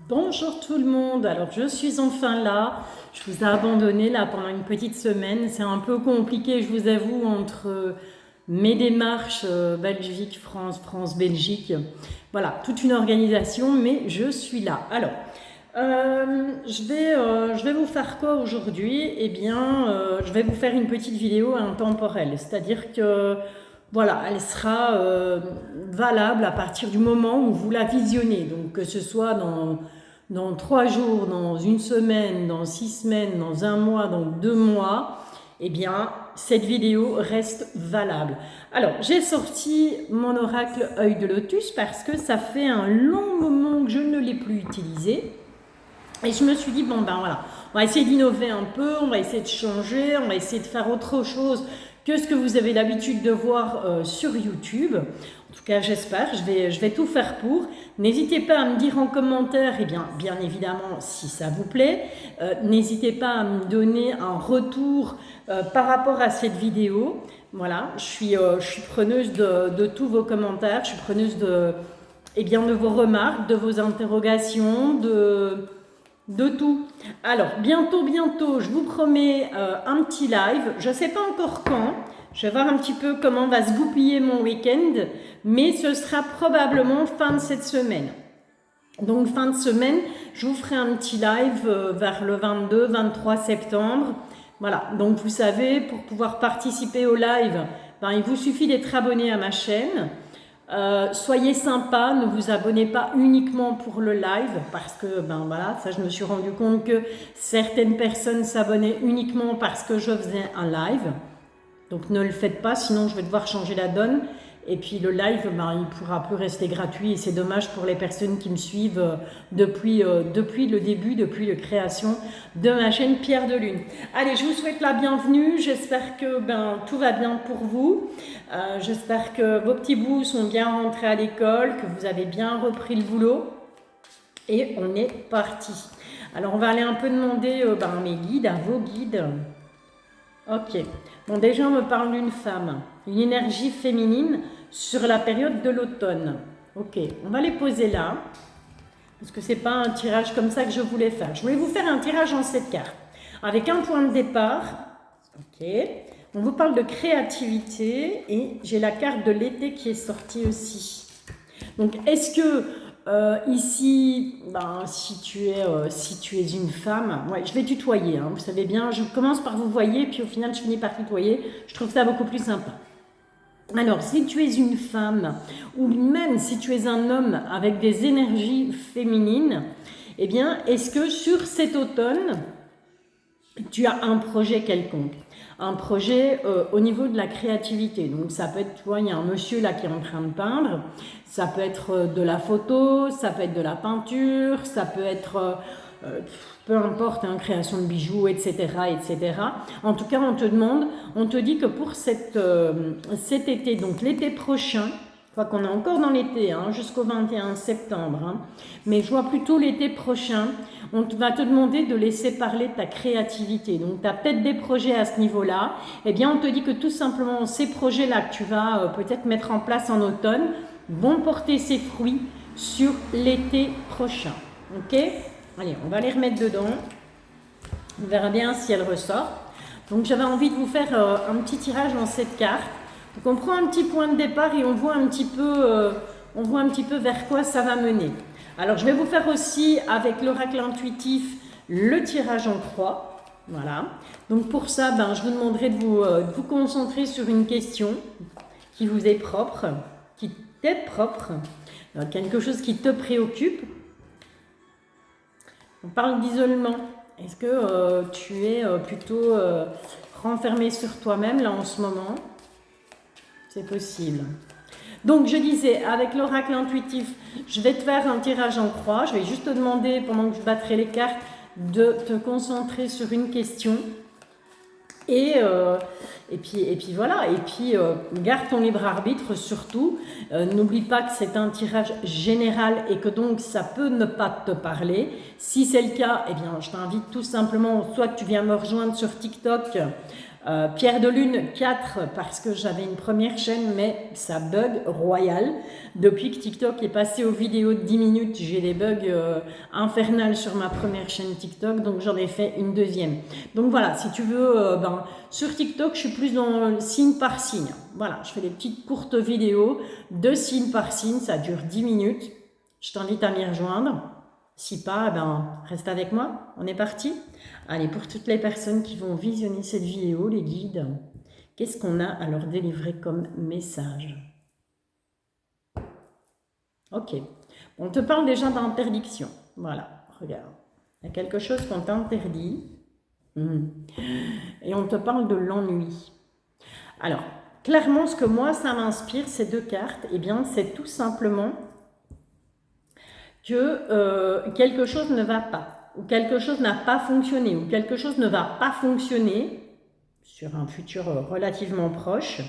Bonjour tout le monde, alors je suis enfin là, je vous ai abandonné là pendant une petite semaine, c'est un peu compliqué je vous avoue entre mes démarches Belgique, France, France, Belgique, voilà, toute une organisation mais je suis là. Alors, je vais vous faire quoi aujourd'hui? Eh bien, je vais vous faire une petite vidéo intemporelle, c'est-à-dire que voilà, elle sera valable à partir du moment où vous la visionnez. Donc que ce soit dans 3 jours, dans une semaine, dans 6 semaines, dans un mois, dans 2 mois, eh bien, cette vidéo reste valable. Alors, j'ai sorti mon oracle œil de lotus parce que ça fait un long moment que je ne l'ai plus utilisé. Et je me suis dit, bon ben voilà, on va essayer d'innover un peu, on va essayer de changer, on va essayer de faire autre chose que ce que vous avez l'habitude de voir sur YouTube. En tout cas, j'espère, je vais tout faire pour. N'hésitez pas à me dire en commentaire, eh bien évidemment, si ça vous plaît. N'hésitez pas à me donner un retour par rapport à cette vidéo. Voilà, je suis preneuse de tous vos commentaires, je suis preneuse de vos remarques, de vos interrogations, de tout. Alors, bientôt, je vous promets un petit live. Je ne sais pas encore quand. Je vais voir un petit peu comment va se goupiller mon week-end. Mais ce sera probablement fin de cette semaine. Donc, fin de semaine, je vous ferai un petit live vers le 22-23 septembre. Voilà, donc vous savez, pour pouvoir participer au live, il vous suffit d'être abonné à ma chaîne. Soyez sympa, ne vous abonnez pas uniquement pour le live parce que voilà, ça je me suis rendu compte que certaines personnes s'abonnaient uniquement parce que je faisais un live. Donc ne le faites pas, sinon je vais devoir changer la donne. Et puis le live, il ne pourra plus rester gratuit et c'est dommage pour les personnes qui me suivent depuis le début, depuis la création de ma chaîne Pierre de Lune. Allez, je vous souhaite la bienvenue, j'espère que tout va bien pour vous. J'espère que vos petits bouts sont bien rentrés à l'école, que vous avez bien repris le boulot. Et on est parti. Alors on va aller un peu demander à mes guides, à vos guides. Ok. Bon, déjà, on me parle d'une femme, une énergie féminine sur la période de l'automne. Ok, on va les poser là, parce que c'est pas un tirage comme ça que je voulais faire. Je voulais vous faire un tirage en 7 cartes, avec un point de départ. Ok, on vous parle de créativité, et j'ai la carte de l'été qui est sortie aussi. Donc, est-ce que ici, si tu es une femme, ouais, je vais tutoyer, hein, vous savez bien, je commence par vous voyer, puis au final je finis par tutoyer, je trouve ça beaucoup plus sympa. Alors, si tu es une femme, ou même si tu es un homme avec des énergies féminines, eh bien, est-ce que sur cet automne, tu as un projet quelconque? Un projet au niveau de la créativité. Donc ça peut être, tu vois, il y a un monsieur là qui est en train de peindre, ça peut être de la photo, ça peut être de la peinture, ça peut être, peu importe, hein, création de bijoux, etc., etc. En tout cas, on te dit que pour cet été, donc l'été prochain, je crois qu'on est encore dans l'été, hein, jusqu'au 21 septembre, hein, mais je vois plutôt l'été prochain, on va te demander de laisser parler ta créativité. Donc, tu as peut-être des projets à ce niveau-là. Eh bien, on te dit que tout simplement, ces projets-là que tu vas peut-être mettre en place en automne vont porter ses fruits sur l'été prochain. Ok? Allez, on va les remettre dedans. On verra bien si elles ressortent. Donc, j'avais envie de vous faire un petit tirage en 7 cartes. Donc on prend un petit point de départ et on voit un petit peu vers quoi ça va mener. Alors je vais vous faire aussi avec l'oracle intuitif le tirage en croix. Voilà. Donc pour ça, je vous demanderai de vous concentrer sur une question qui vous est propre, qui t'est propre, quelque chose qui te préoccupe. On parle d'isolement. Est-ce que tu es plutôt renfermé sur toi-même là en ce moment ? C'est possible. Donc, je disais, avec l'oracle intuitif, je vais te faire un tirage en croix. Je vais juste te demander, pendant que je battrai les cartes, de te concentrer sur une question. Et puis voilà. Et puis, garde ton libre arbitre surtout. N'oublie pas que c'est un tirage général et que donc, ça peut ne pas te parler. Si c'est le cas, eh bien, je t'invite tout simplement, soit que tu viens me rejoindre sur TikTok, Pierre de Lune 4 parce que j'avais une première chaîne mais ça bug royal. Depuis que TikTok est passé aux vidéos de 10 minutes, j'ai des bugs infernales sur ma première chaîne TikTok, donc j'en ai fait une deuxième. Donc voilà, si tu veux, sur TikTok, je suis plus dans le signe par signe. Voilà, je fais des petites courtes vidéos de signe par signe, ça dure 10 minutes. Je t'invite à m'y rejoindre. Si pas, reste avec moi, on est parti. Allez, pour toutes les personnes qui vont visionner cette vidéo, les guides, qu'est-ce qu'on a à leur délivrer comme message? Ok, on te parle déjà d'interdiction. Voilà, regarde. Il y a quelque chose qu'on t'interdit. Et on te parle de l'ennui. Alors, clairement, ce que moi, ça m'inspire, ces deux cartes, eh bien, c'est tout simplement que quelque chose ne va pas, ou quelque chose n'a pas fonctionné, ou quelque chose ne va pas fonctionner sur un futur relativement proche,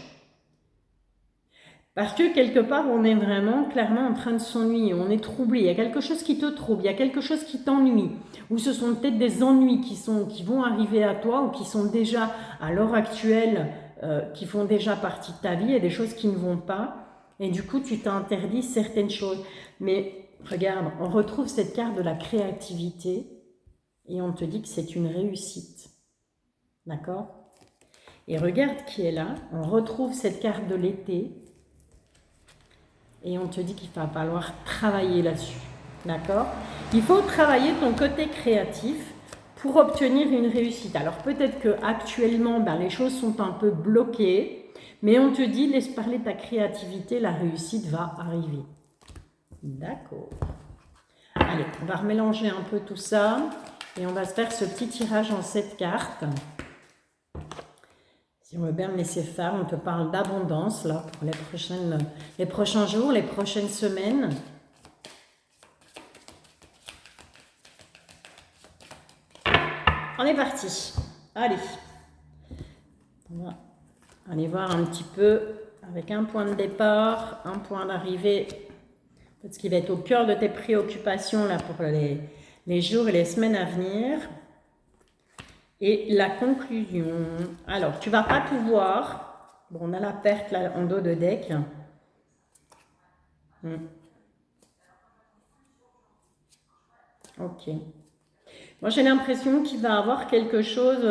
parce que quelque part, on est vraiment clairement en train de s'ennuyer, on est troublé, il y a quelque chose qui te trouble, il y a quelque chose qui t'ennuie, ou ce sont peut-être des ennuis qui vont arriver à toi, ou qui sont déjà à l'heure actuelle, qui font déjà partie de ta vie, et des choses qui ne vont pas, et du coup, tu t'interdis certaines choses. Mais regarde, on retrouve cette carte de la créativité et on te dit que c'est une réussite. D'accord? Et regarde qui est là. On retrouve cette carte de l'été et on te dit qu'il va falloir travailler là-dessus. D'accord? Il faut travailler ton côté créatif pour obtenir une réussite. Alors peut-être qu'actuellement, les choses sont un peu bloquées, mais on te dit, laisse parler ta créativité, la réussite va arriver. D'accord. Allez, on va remélanger un peu tout ça et on va se faire ce petit tirage en 7 cartes. Si on veut bien me laisser faire, on te parle d'abondance là pour les prochains jours, les prochaines semaines. On est parti. Allez. On va aller voir un petit peu avec un point de départ, un point d'arrivée. Ce qui va être au cœur de tes préoccupations là, pour les jours et les semaines à venir. Et la conclusion. Alors, tu ne vas pas tout voir. Bon, on a la perte là en dos de deck. Ok. Moi, j'ai l'impression qu'il va y avoir quelque chose,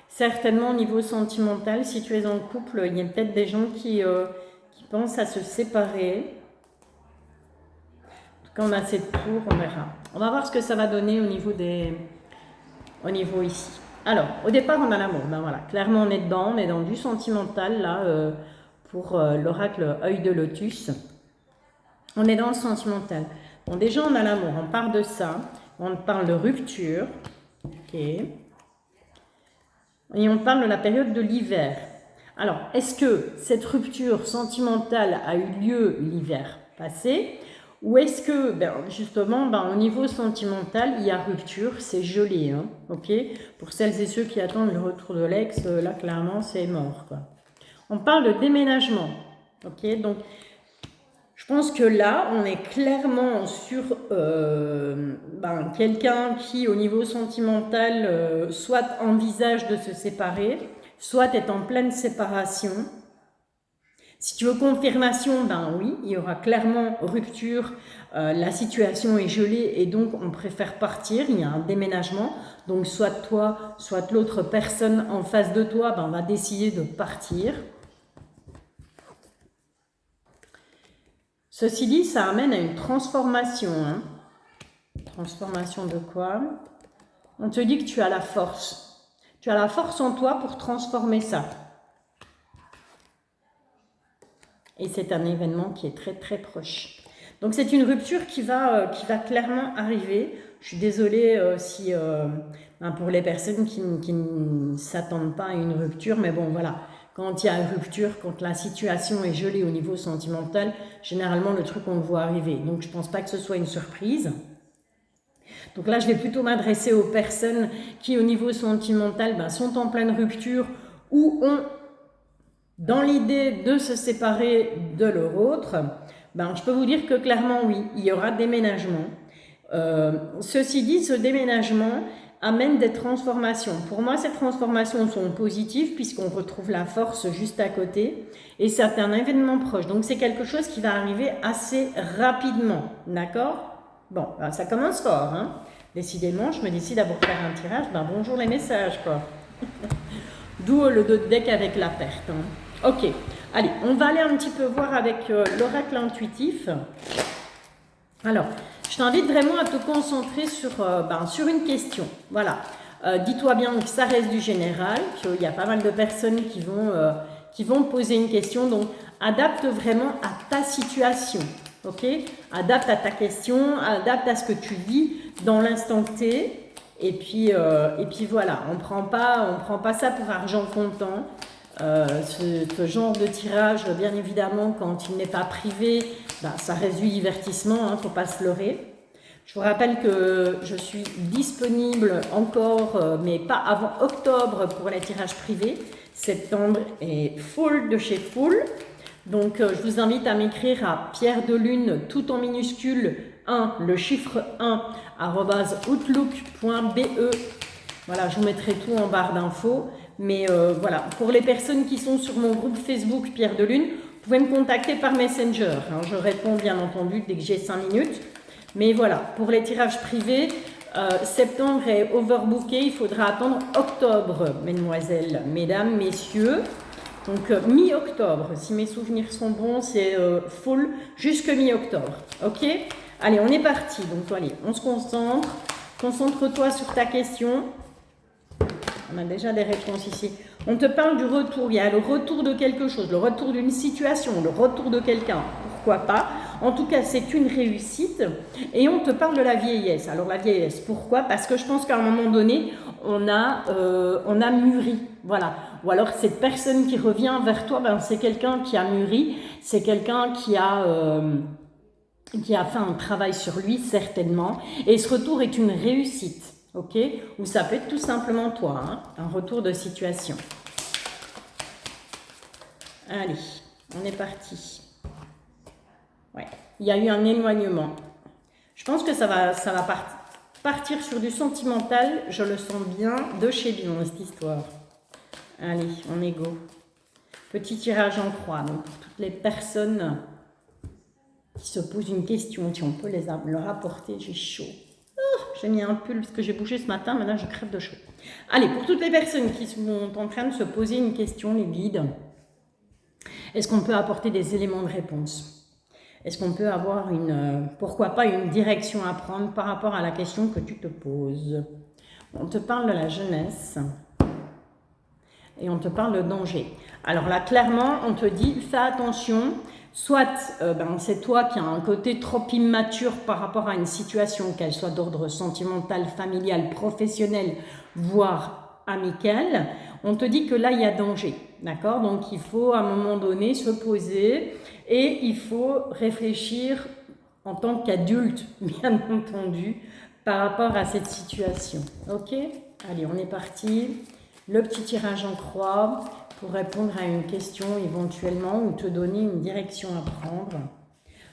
certainement au niveau sentimental. Si tu es en couple, il y a peut-être des gens qui pensent à se séparer. Quand on a cette tour, on verra. On va voir ce que ça va donner au niveau ici. Alors, au départ, on a l'amour. Voilà, clairement, on est dedans. On est dans du sentimental, là, pour l'oracle œil de lotus. On est dans le sentimental. Bon, déjà, on a l'amour. On parle de ça. On parle de rupture. Ok. Et on parle de la période de l'hiver. Alors, est-ce que cette rupture sentimentale a eu lieu l'hiver passé ? Ou est-ce que, justement, au niveau sentimental, il y a rupture, c'est gelé, hein, ok? Pour celles et ceux qui attendent le retour de l'ex, là, clairement, c'est mort, quoi. On parle de déménagement, ok? Donc, je pense que là, on est clairement sur quelqu'un qui, au niveau sentimental, soit envisage de se séparer, soit est en pleine séparation. Si tu veux confirmation, oui, il y aura clairement rupture, la situation est gelée et donc on préfère partir, il y a un déménagement, donc soit toi, soit l'autre personne en face de toi va décider de partir. Ceci dit, ça amène à une transformation. Hein. Transformation de quoi? On te dit que tu as la force. Tu as la force en toi pour transformer ça. Et c'est un événement qui est très très proche. Donc c'est une rupture qui va clairement arriver. Je suis désolée si pour les personnes qui ne s'attendent pas à une rupture, mais bon voilà, quand il y a une rupture, quand la situation est gelée au niveau sentimental, généralement le truc on le voit arriver. Donc je ne pense pas que ce soit une surprise. Donc là je vais plutôt m'adresser aux personnes qui au niveau sentimental sont en pleine rupture ou ont dans l'idée de se séparer de leur autre, je peux vous dire que clairement oui, il y aura déménagement. Ceci dit, ce déménagement, amène des transformations. Pour moi, ces transformations sont positives puisqu'on retrouve la force juste à côté et c'est un événement proche. Donc, c'est quelque chose qui va arriver assez rapidement. D'accord? Bon, ben, ça commence fort. Hein? Décidément, je me décide à vous faire un tirage. Ben, bonjour les messages, quoi. D'où le dos de deck avec la perte. Hein. Ok, allez, on va aller un petit peu voir avec l'oracle intuitif. Alors, je t'invite vraiment à te concentrer sur une question. Voilà. Dis-toi bien que ça reste du général, qu'il y a pas mal de personnes qui vont poser une question. Donc, adapte vraiment à ta situation. Ok? Adapte à ta question, adapte à ce que tu vis dans l'instant T. Et puis voilà, on prend pas ça pour argent comptant. Ce genre de tirage, bien évidemment, quand il n'est pas privé, bah, ça reste du divertissement, hein, faut pas se leurrer. Je vous rappelle que je suis disponible encore, mais pas avant octobre pour les tirages privés. Septembre est full de chez full. Donc, je vous invite à m'écrire à Pierre de Lune, tout en minuscule, 1, le chiffre 1, @outlook.be. Voilà, je vous mettrai tout en barre d'infos. Mais voilà, pour les personnes qui sont sur mon groupe Facebook Pierre de Lune, vous pouvez me contacter par Messenger. Hein, je réponds bien entendu dès que j'ai 5 minutes. Mais voilà, pour les tirages privés, septembre est overbooké. Il faudra attendre octobre, mesdemoiselles, mesdames, messieurs. Donc mi-octobre, si mes souvenirs sont bons, c'est full jusque mi-octobre. Ok? Allez, on est parti. Donc allez, on se concentre. Concentre-toi sur ta question. On a déjà des réponses ici. On te parle du retour. Il y a le retour de quelque chose, le retour d'une situation, le retour de quelqu'un. Pourquoi pas? En tout cas, c'est une réussite. Et on te parle de la vieillesse. Alors la vieillesse, pourquoi? Parce que je pense qu'à un moment donné, on a mûri. Voilà. Ou alors cette personne qui revient vers toi, ben, c'est quelqu'un qui a mûri. C'est quelqu'un qui a fait un travail sur lui, certainement. Et ce retour est une réussite. Ok? Ou ça peut être tout simplement toi, hein, un retour de situation. Allez, on est parti. Ouais, il y a eu un éloignement. Je pense que ça va partir sur du sentimental, je le sens bien, de chez bien, cette histoire. Allez, on est go. Petit tirage en croix, donc pour toutes les personnes qui se posent une question, si on peut leur apporter, j'ai chaud. J'ai mis un pull parce que j'ai bougé ce matin, maintenant je crève de chaud. Allez, pour toutes les personnes qui sont en train de se poser une question, les guides, est-ce qu'on peut apporter des éléments de réponse? Est-ce qu'on peut avoir pourquoi pas une direction à prendre par rapport à la question que tu te poses? On te parle de la jeunesse et on te parle de danger. Alors là, clairement, on te dit, fais attention. Soit c'est toi qui as un côté trop immature par rapport à une situation, qu'elle soit d'ordre sentimental, familial, professionnel, voire amical. On te dit que là, il y a danger. D'accord? Donc, il faut à un moment donné se poser et il faut réfléchir en tant qu'adulte, bien entendu, par rapport à cette situation. Ok? Allez, on est parti. Le petit tirage en croix pour répondre à une question éventuellement ou te donner une direction à prendre.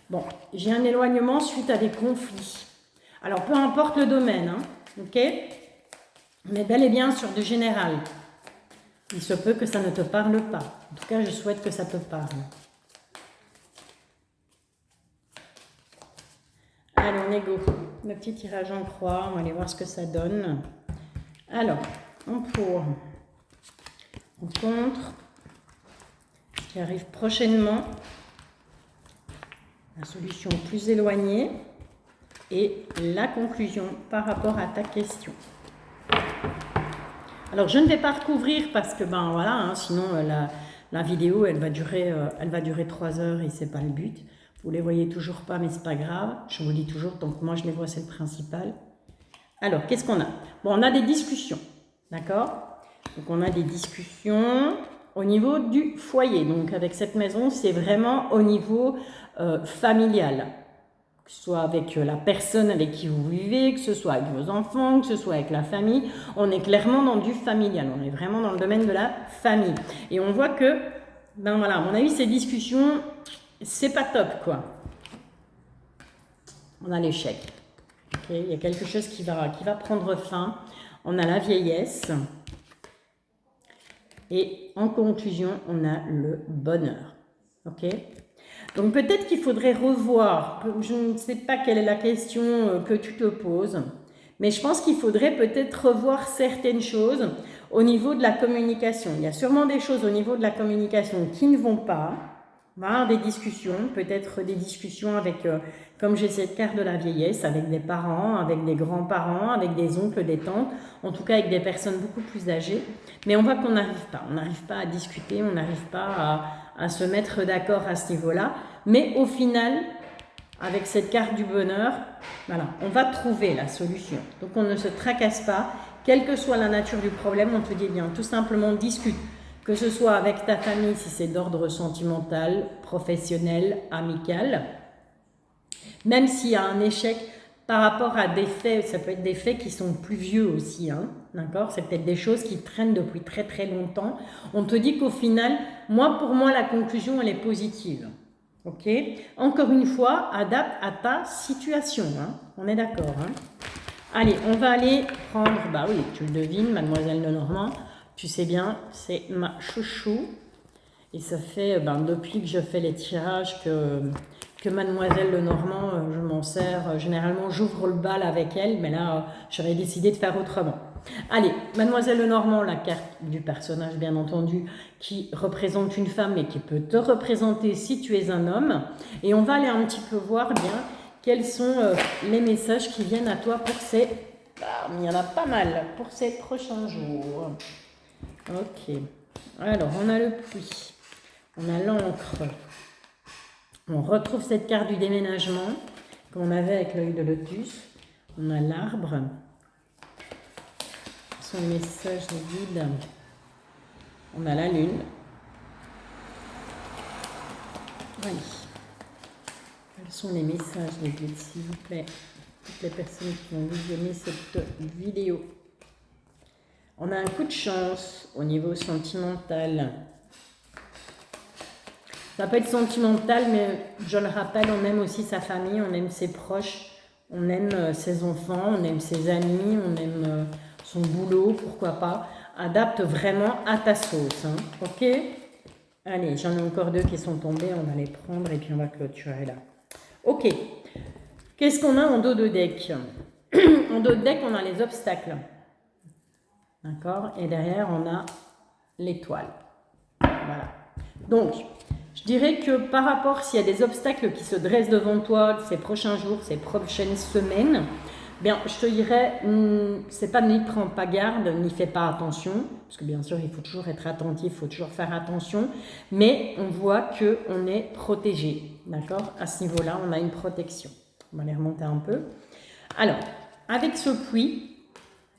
Bon, j'ai un éloignement suite à des conflits. Alors, peu importe le domaine, hein, ok? Mais bel et bien sur du général. Il se peut que ça ne te parle pas. En tout cas, je souhaite que ça te parle. Allez, on est go. Le petit tirage en croix, on va aller voir ce que ça donne. Alors, en pour... On contre, ce qui arrive prochainement, la solution plus éloignée et la conclusion par rapport à ta question. Alors je ne vais pas recouvrir parce que ben voilà, hein, sinon la vidéo elle va durer 3 heures et c'est pas le but. Vous les voyez toujours pas mais c'est pas grave. Je vous dis toujours tant que moi je les vois c'est le principal. Alors qu'est-ce qu'on a? Bon, on a des discussions, d'accord? Donc, on a des discussions au niveau du foyer. Donc, avec cette maison, c'est vraiment au niveau familial. Que ce soit avec la personne avec qui vous vivez, que ce soit avec vos enfants, que ce soit avec la famille. On est clairement dans du familial. On est vraiment dans le domaine de la famille. Et on voit que, ben voilà, à mon avis, ces discussions, c'est pas top, quoi. On a l'échec. Okay, il y a quelque chose qui va prendre fin. On a la vieillesse. Et en conclusion, on a le bonheur. Ok? Donc peut-être qu'il faudrait revoir, je ne sais pas quelle est la question que tu te poses, mais je pense qu'il faudrait peut-être revoir certaines choses au niveau de la communication. Il y a sûrement des choses au niveau de la communication qui ne vont pas. On va avoir des discussions, peut-être des discussions avec, comme j'ai cette carte de la vieillesse, avec des parents, avec des grands-parents, avec des oncles, des tantes, en tout cas avec des personnes beaucoup plus âgées. Mais on voit qu'on n'arrive pas. On n'arrive pas à discuter, on n'arrive pas à se mettre d'accord à ce niveau-là. Mais au final, avec cette carte du bonheur, voilà, on va trouver la solution. Donc on ne se tracasse pas, quelle que soit la nature du problème, on te dit bien, tout simplement discute. Que ce soit avec ta famille, si c'est d'ordre sentimental, professionnel, amical, même s'il y a un échec par rapport à des faits, ça peut être des faits qui sont plus vieux aussi, hein, d'accord? C'est peut-être des choses qui traînent depuis très très longtemps. On te dit qu'au final, pour moi, la conclusion, elle est positive. Ok? Encore une fois, adapte à ta situation, hein? On est d'accord, hein? Allez, on va aller prendre, bah oui, tu le devines, Mademoiselle Lenormand. Tu sais bien, c'est ma chouchou. Et ça fait, depuis que je fais les tirages que Mademoiselle Lenormand, je m'en sers. Généralement, j'ouvre le bal avec elle, mais là, j'avais décidé de faire autrement. Allez, Mademoiselle Lenormand, la carte du personnage, bien entendu, qui représente une femme et qui peut te représenter si tu es un homme. Et on va aller un petit peu voir bien quels sont les messages qui viennent à toi pour ces... il y en a pas mal pour ces prochains jours. Ok, alors on a le puits, on a l'encre, on retrouve cette carte du déménagement qu'on avait avec l'œil de lotus, on a l'arbre, son message de guide, on a la lune, oui, quels sont les messages de guide s'il vous plaît, toutes les personnes qui ont visionné cette vidéo. On a un coup de chance au niveau sentimental. Ça peut être sentimental, mais je le rappelle, on aime aussi sa famille, on aime ses proches, on aime ses enfants, on aime ses amis, on aime son boulot, pourquoi pas. Adapte vraiment à ta sauce, hein, ok? Allez, j'en ai encore 2 qui sont tombés, on va les prendre et puis on va clôturer là. Ok, qu'est-ce qu'on a en dos de deck? En dos de deck, on a les obstacles. D'accord? Et derrière, on a l'étoile. Voilà. Donc, je dirais que par rapport, s'il y a des obstacles qui se dressent devant toi ces prochains jours, ces prochaines semaines, bien, je te dirais, c'est pas n'y prends pas garde, n'y fais pas attention, parce que bien sûr, il faut toujours être attentif, il faut toujours faire attention, mais on voit qu'on est protégé. D'accord? À ce niveau-là, on a une protection. On va les remonter un peu. Alors, avec ce puits,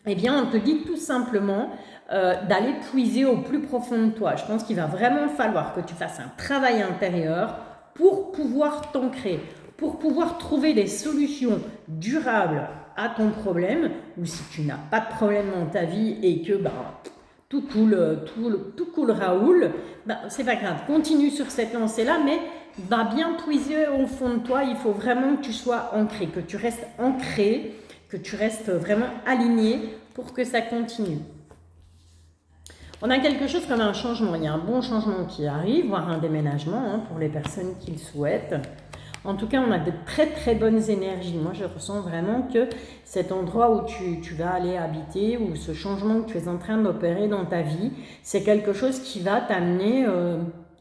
eh bien, on te dit tout simplement d'aller puiser au plus profond de toi. Je pense qu'il va vraiment falloir que tu fasses un travail intérieur pour pouvoir t'ancrer, pour pouvoir trouver des solutions durables à ton problème, ou si tu n'as pas de problème dans ta vie et que tout coule Raoul, c'est pas grave, continue sur cette lancée-là, mais va bien puiser au fond de toi. Il faut vraiment que tu sois ancré, que tu restes ancré, que tu restes vraiment aligné pour que ça continue. On a quelque chose comme un changement, il y a un bon changement qui arrive, voire un déménagement hein, pour les personnes qui le souhaitent. En tout cas, on a de très très bonnes énergies. Moi, je ressens vraiment que cet endroit où tu vas aller habiter, ou ce changement que tu es en train d'opérer dans ta vie, c'est quelque chose qui va t'amener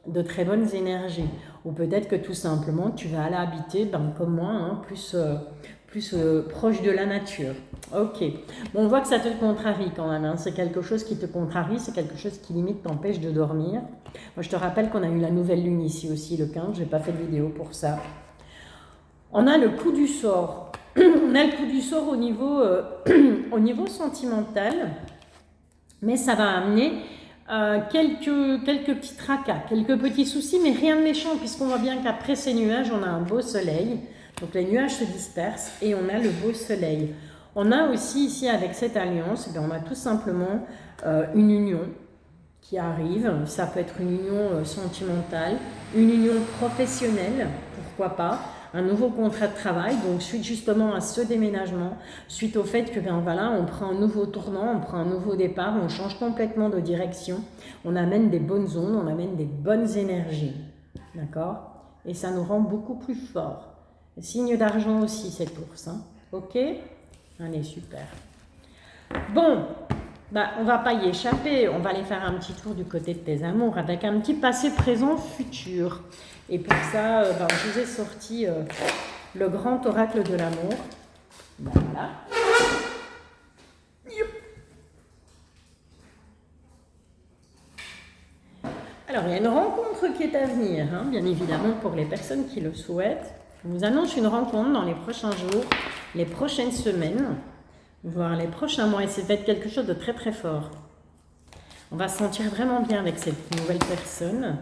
de très bonnes énergies. Ou peut-être que tout simplement, tu vas aller habiter, comme moi, hein, plus proche de la nature. Ok. Bon, on voit que ça te contrarie quand même. Hein. C'est quelque chose qui te contrarie, c'est quelque chose qui limite t'empêche de dormir. Moi, je te rappelle qu'on a eu la nouvelle lune ici aussi, le 15. Je n'ai pas fait de vidéo pour ça. On a le coup du sort. On a le coup du sort au niveau sentimental, mais ça va amener quelques petits tracas, quelques petits soucis, mais rien de méchant, puisqu'on voit bien qu'après ces nuages, on a un beau soleil. Donc les nuages se dispersent et on a le beau soleil. On a aussi ici avec cette alliance, on a tout simplement une union qui arrive. Ça peut être une union sentimentale, une union professionnelle, pourquoi pas. un nouveau contrat de travail, donc suite justement à ce déménagement, suite au fait que ben voilà, on prend un nouveau tournant, on prend un nouveau départ, on change complètement de direction, on amène des bonnes ondes, on amène des bonnes énergies, d'accord? Et ça nous rend beaucoup plus forts. Signe d'argent aussi cette ours, hein. Ok? Allez, super. Bon, bah, on va pas y échapper, on va aller faire un petit tour du côté de tes amours avec un petit passé, présent, futur. Et pour ça, bah, je vous ai sorti le grand oracle de l'amour. Voilà. Alors, il y a une rencontre qui est à venir, hein, bien évidemment, pour les personnes qui le souhaitent. Je vous annonce une rencontre dans les prochains jours, les prochaines semaines, voire les prochains mois. Et c'est fait quelque chose de très très fort. On va se sentir vraiment bien avec cette nouvelle personne.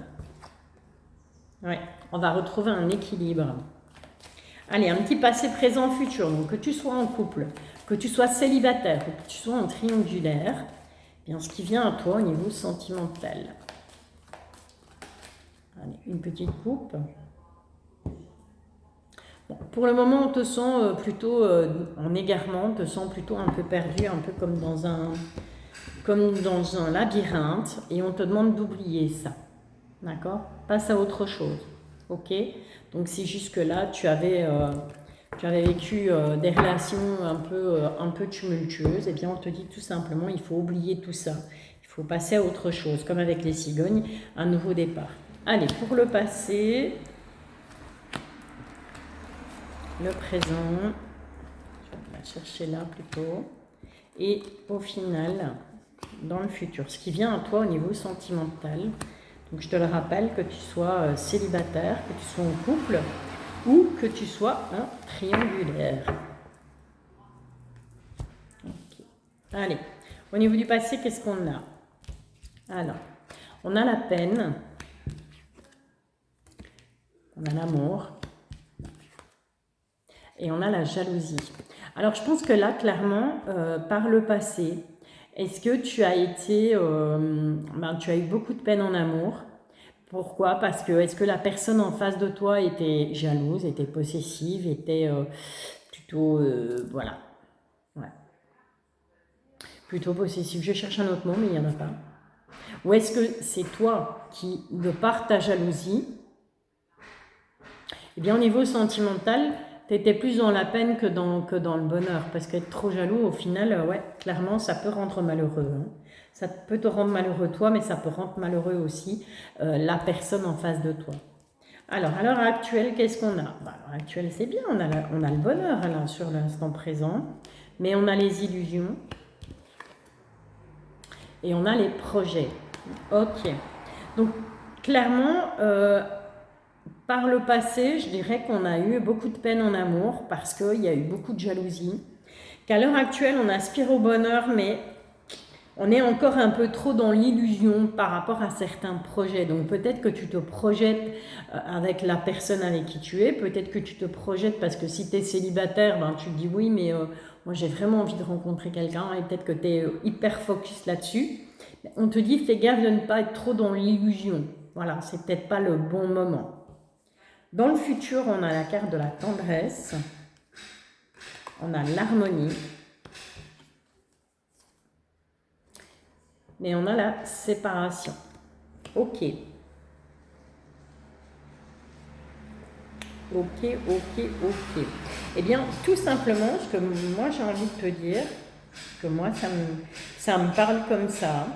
Ouais, on va retrouver un équilibre. Allez, un petit passé, présent, futur. Donc, que tu sois en couple, que tu sois célibataire, que tu sois en triangulaire, bien, ce qui vient à toi au niveau sentimental. Allez, une petite coupe. Bon, pour le moment, on te sent plutôt en égarement, on te sent plutôt un peu perdu, un peu comme dans un labyrinthe, et on te demande d'oublier ça. D'accord? Passe à autre chose. Ok? Donc si jusque-là, tu avais vécu des relations un peu tumultueuses, eh bien on te dit tout simplement, il faut oublier tout ça. Il faut passer à autre chose, comme avec les cigognes, un nouveau départ. Allez, pour le passé, le présent, je vais la chercher là plutôt, et au final, dans le futur, ce qui vient à toi au niveau sentimental. Donc je te le rappelle, que tu sois célibataire, que tu sois en couple ou que tu sois en triangulaire. Okay. Allez, au niveau du passé, qu'est-ce qu'on a? Alors, on a la peine, on a l'amour et on a la jalousie. Alors je pense que là, clairement, par le passé, est-ce que tu as été, tu as eu beaucoup de peine en amour? Pourquoi? Parce que est-ce que la personne en face de toi était jalouse, était possessive, était plutôt, voilà, ouais, plutôt possessive. Je cherche un autre mot, mais il n'y en a pas. Ou est-ce que c'est toi qui, de par ta jalousie, eh bien au niveau sentimental, tu étais plus dans la peine que dans le bonheur, parce qu'être trop jaloux, au final, ouais, clairement, ça peut rendre malheureux. Hein. Ça peut te rendre malheureux toi, mais ça peut rendre malheureux aussi la personne en face de toi. Alors, à l'heure actuelle, qu'est-ce qu'on a? À l'heure actuelle, c'est bien, on a le bonheur là, sur l'instant présent, mais on a les illusions et on a les projets. Ok. Donc, clairement, par le passé, je dirais qu'on a eu beaucoup de peine en amour parce qu'il y a eu beaucoup de jalousie. Qu'à l'heure actuelle, on aspire au bonheur, mais on est encore un peu trop dans l'illusion par rapport à certains projets. Donc peut-être que tu te projettes avec la personne avec qui tu es, peut-être que tu te projettes parce que si tu es célibataire, ben, tu te dis oui, mais moi j'ai vraiment envie de rencontrer quelqu'un et peut-être que tu es hyper focus là-dessus. On te dit fais gaffe de ne pas être trop dans l'illusion. Voilà, c'est peut-être pas le bon moment. Dans le futur, on a la carte de la tendresse, on a l'harmonie, mais on a la séparation. Ok. Ok. Eh bien, tout simplement, ce que moi j'ai envie de te dire, que moi ça me parle comme ça,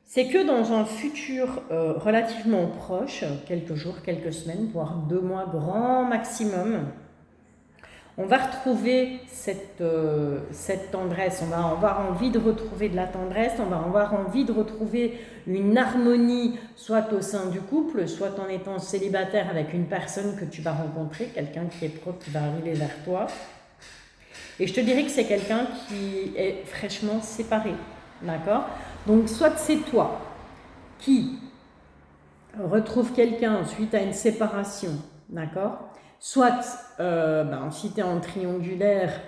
c'est que dans un futur relativement proche, quelques jours, quelques semaines, voire 2 mois grand maximum, on va retrouver cette tendresse, on va avoir envie de retrouver de la tendresse, on va avoir envie de retrouver une harmonie, soit au sein du couple, soit en étant célibataire avec une personne que tu vas rencontrer, quelqu'un qui est propre, qui va arriver vers toi. Et je te dirais que c'est quelqu'un qui est fraîchement séparé, d'accord? Donc soit c'est toi qui retrouve quelqu'un suite à une séparation, d'accord? Soit, si tu es en triangulaire,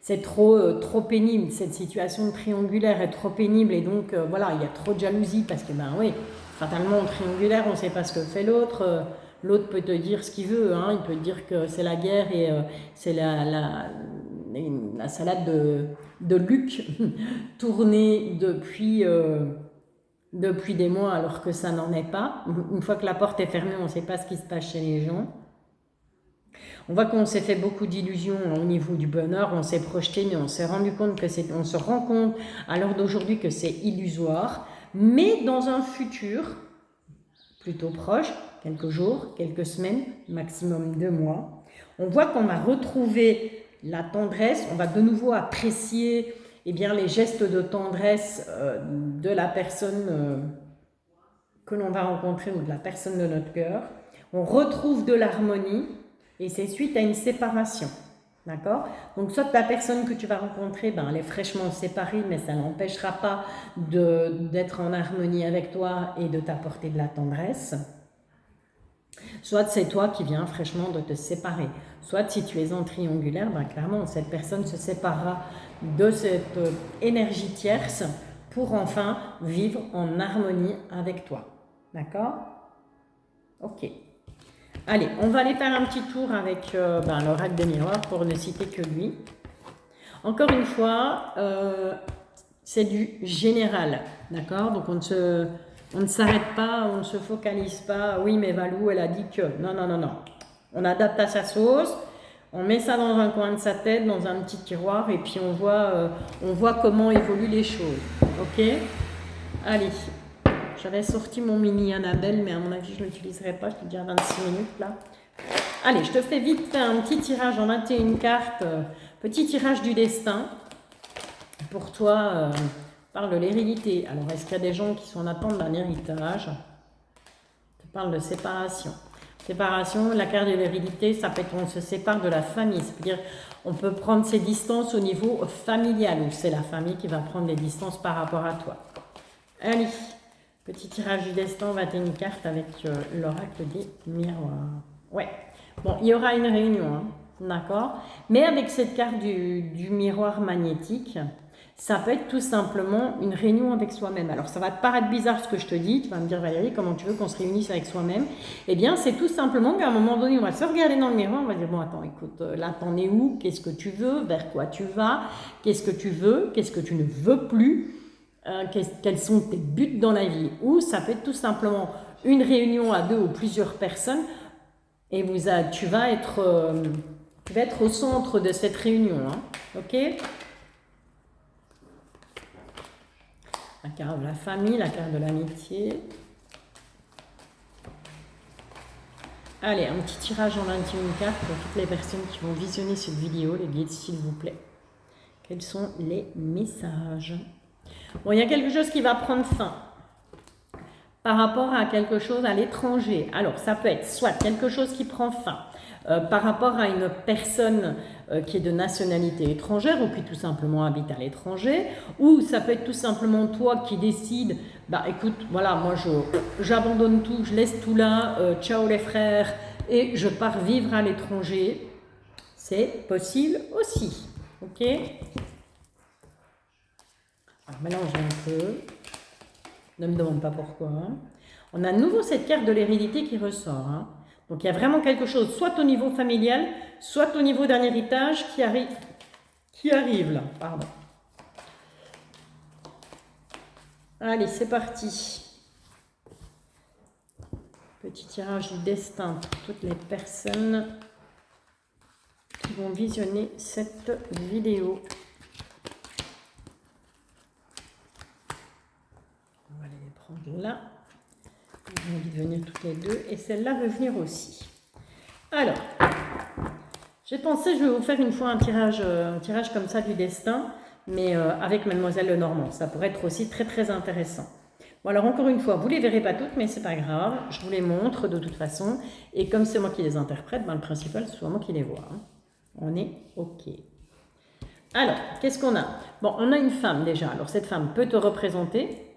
c'est trop pénible, cette situation triangulaire est trop pénible et donc voilà, il y a trop de jalousie parce que oui, fatalement en triangulaire, on ne sait pas ce que fait l'autre, L'autre peut te dire ce qu'il veut, hein. Il peut te dire que c'est la guerre et c'est la salade de Luc tournée depuis des mois alors que ça n'en est pas. Une fois que la porte est fermée, on ne sait pas ce qui se passe chez les gens. On voit qu'on s'est fait beaucoup d'illusions au niveau du bonheur, on s'est projeté, mais on s'est rendu compte que on se rend compte à l'heure d'aujourd'hui que c'est illusoire. Mais dans un futur plutôt proche, quelques jours, quelques semaines, maximum 2 mois, on voit qu'on va retrouver la tendresse, on va de nouveau apprécier les gestes de tendresse de la personne que l'on va rencontrer ou de la personne de notre cœur. On retrouve de l'harmonie et c'est suite à une séparation. D'accord? Donc, soit la personne que tu vas rencontrer, elle est fraîchement séparée, mais ça n'empêchera pas d'être en harmonie avec toi et de t'apporter de la tendresse. Soit c'est toi qui viens fraîchement de te séparer. Soit si tu es en triangulaire, clairement, cette personne se séparera de cette énergie tierce pour enfin vivre en harmonie avec toi. D'accord? Ok. Allez, on va aller faire un petit tour avec l'oracle des miroirs pour ne citer que lui. Encore une fois, c'est du général, d'accord? Donc on ne s'arrête pas, on ne se focalise pas. Oui, mais Valou, elle a dit que... Non, non, non, non. On adapte à sa sauce, on met ça dans un coin de sa tête, dans un petit tiroir, et puis on voit comment évoluent les choses. Ok? Allez. J'avais sorti mon mini Annabelle, mais à mon avis, je ne l'utiliserai pas. Je te dis à 26 minutes là. Allez, je te fais vite faire un petit tirage en 21 cartes. Petit tirage du destin. Pour toi, parle de l'hérédité. Alors, est-ce qu'il y a des gens qui sont en attente d'un héritage? Je te parle de séparation. Séparation, la carte de l'hérédité, ça peut être on se sépare de la famille. C'est-à-dire, on peut prendre ses distances au niveau familial, ou c'est la famille qui va prendre des distances par rapport à toi. Allez. Petit tirage du destin, 21 cartes avec l'oracle des miroirs. Ouais, bon, il y aura une réunion, hein, d'accord? Mais avec cette carte du miroir magnétique, ça peut être tout simplement une réunion avec soi-même. Alors, ça va te paraître bizarre ce que je te dis. Tu vas me dire, Valérie, comment tu veux qu'on se réunisse avec soi-même? Eh bien, c'est tout simplement qu'à un moment donné, on va se regarder dans le miroir, on va dire, bon, attends, écoute, là, t'en es où? Qu'est-ce que tu veux? Vers quoi tu vas? Qu'est-ce que tu veux? Qu'est-ce que tu ne veux plus? Quels sont tes buts dans la vie? Ou ça peut être tout simplement une réunion à 2 ou plusieurs personnes et tu vas être au centre de cette réunion. Hein, ok? La carte de la famille, la carte de l'amitié. Allez, un petit tirage en 21 cartes pour toutes les personnes qui vont visionner cette vidéo, les guides s'il vous plaît. Quels sont les messages? Bon, il y a quelque chose qui va prendre fin par rapport à quelque chose à l'étranger. Alors, ça peut être soit quelque chose qui prend fin par rapport à une personne qui est de nationalité étrangère ou qui tout simplement habite à l'étranger, ou ça peut être tout simplement toi qui décides, écoute, voilà, moi j'abandonne tout, je laisse tout là, ciao les frères, et je pars vivre à l'étranger. C'est possible aussi, ok? Alors, mélange un peu. Ne me demande pas pourquoi. On a à nouveau cette carte de l'hérédité qui ressort. Hein. Donc, il y a vraiment quelque chose, soit au niveau familial, soit au niveau d'un héritage qui arrive là. Pardon. Allez, c'est parti. Petit tirage du destin pour toutes les personnes qui vont visionner cette vidéo. Là, j'ai envie de venir toutes les deux et celle-là veut venir aussi. Alors, j'ai pensé, je vais vous faire une fois un tirage comme ça du destin, mais avec Mademoiselle Lenormand. Ça pourrait être aussi très très intéressant. Bon, alors encore une fois, vous ne les verrez pas toutes, mais c'est pas grave. Je vous les montre de toute façon. Et comme c'est moi qui les interprète, le principal, c'est moi qui les vois. Hein. On est OK. Alors, qu'est-ce qu'on a? Bon, on a une femme déjà. Alors, cette femme peut te représenter.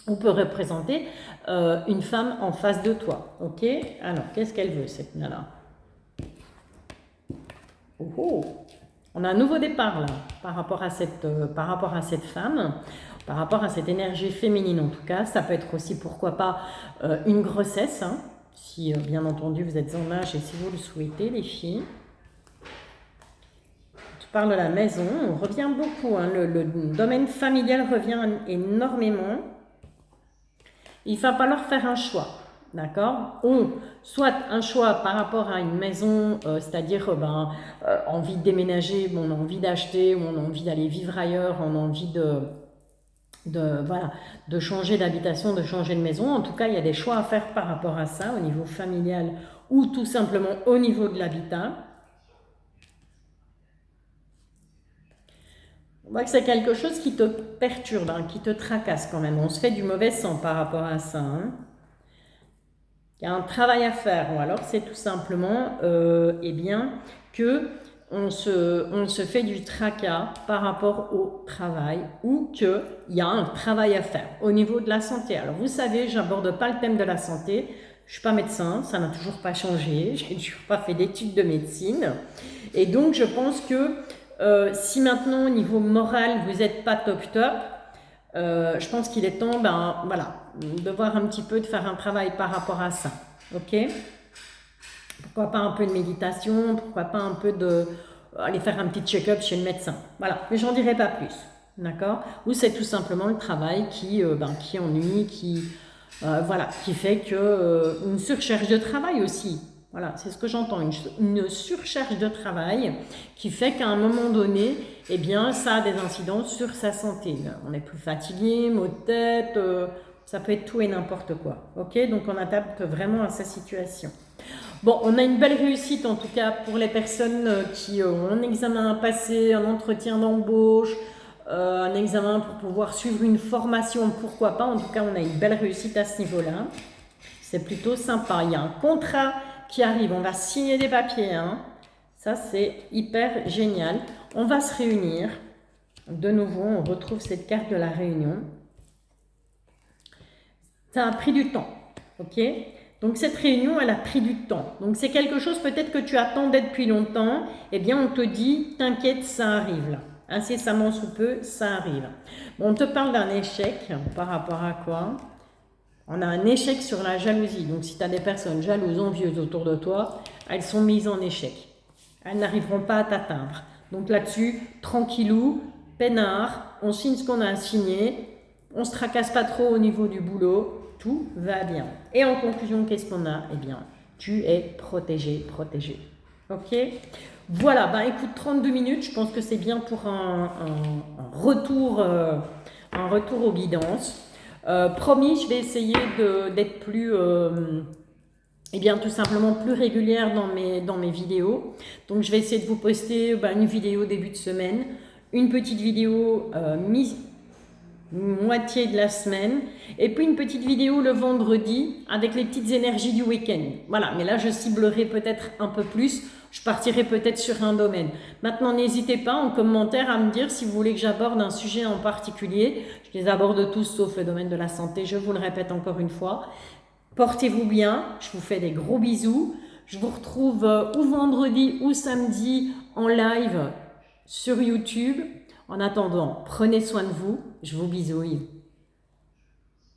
On peut représenter une femme en face de toi, ok? Alors, qu'est-ce qu'elle veut, cette nana? Oh, on a un nouveau départ, là, par rapport à cette femme, par rapport à cette énergie féminine, en tout cas. Ça peut être aussi, pourquoi pas, une grossesse, hein, si bien entendu vous êtes en âge et si vous le souhaitez, les filles. Je parle de la maison, on revient beaucoup, hein, le domaine familial revient énormément. Il va falloir faire un choix, d'accord? Soit un choix par rapport à une maison, c'est-à-dire envie de déménager, on a envie d'acheter, on a envie d'aller vivre ailleurs, on a envie voilà, de changer d'habitation, de changer de maison. En tout cas, il y a des choix à faire par rapport à ça, au niveau familial ou tout simplement au niveau de l'habitat. On voit que c'est quelque chose qui te perturbe, hein, qui te tracasse quand même. On se fait du mauvais sang par rapport à ça. Hein. Il y a un travail à faire. Ou alors c'est tout simplement eh bien, que on se fait du tracas par rapport au travail ou qu'il y a un travail à faire au niveau de la santé. Alors vous savez, je n'aborde pas le thème de la santé. Je ne suis pas médecin, ça n'a toujours pas changé. Je n'ai toujours pas fait d'études de médecine. Et donc je pense que si maintenant au niveau moral vous n'êtes pas top, je pense qu'il est temps voilà, de voir un petit peu, de faire un travail par rapport à ça. Ok? Pourquoi pas un peu de méditation, pourquoi pas un peu aller faire un petit check-up chez le médecin. Voilà, mais j'en dirai pas plus. D'accord? Ou c'est tout simplement le travail qui ennuie, voilà, qui fait que une surcharge de travail aussi. Voilà, c'est ce que j'entends, une surcharge de travail qui fait qu'à un moment donné, eh bien, ça a des incidences sur sa santé. On est plus fatigué, maux de tête, ça peut être tout et n'importe quoi. Ok, donc on adapte vraiment à sa situation. Bon, on a une belle réussite en tout cas pour les personnes qui ont un examen à passer, un entretien d'embauche, un examen pour pouvoir suivre une formation, pourquoi pas. En tout cas, on a une belle réussite à ce niveau-là. C'est plutôt sympa. Il y a un contrat qui arrive, on va signer des papiers. Hein. Ça, c'est hyper génial. On va se réunir. De nouveau, on retrouve cette carte de la réunion. Ça a pris du temps, ok? Donc cette réunion, elle a pris du temps. Donc c'est quelque chose peut-être que tu attendais depuis longtemps. Eh bien, on te dit, t'inquiète, ça arrive là. Incessamment sous peu, ça arrive. Bon, on te parle d'un échec par rapport à quoi? On a un échec sur la jalousie. Donc si tu as des personnes jalouses, envieuses autour de toi, elles sont mises en échec. Elles n'arriveront pas à t'atteindre. Donc là-dessus, tranquillou, peinard, on signe ce qu'on a à signer. On ne se tracasse pas trop au niveau du boulot. Tout va bien. Et en conclusion, qu'est-ce qu'on a? Eh bien, tu es protégé, protégé. Ok? Voilà, écoute, 32 minutes, je pense que c'est bien pour un retour aux guidances. Promis, je vais essayer d'être plus, tout simplement plus régulière dans mes vidéos. Donc, je vais essayer de vous poster une vidéo début de semaine, une petite vidéo moitié de la semaine, et puis une petite vidéo le vendredi avec les petites énergies du week-end. Voilà, mais là, je ciblerai peut-être un peu plus. Je partirai peut-être sur un domaine. Maintenant, n'hésitez pas en commentaire à me dire si vous voulez que j'aborde un sujet en particulier. Je les aborde tous sauf le domaine de la santé, je vous le répète encore une fois. Portez-vous bien, je vous fais des gros bisous. Je vous retrouve ou vendredi ou samedi en live sur YouTube. En attendant, prenez soin de vous, je vous bisouille.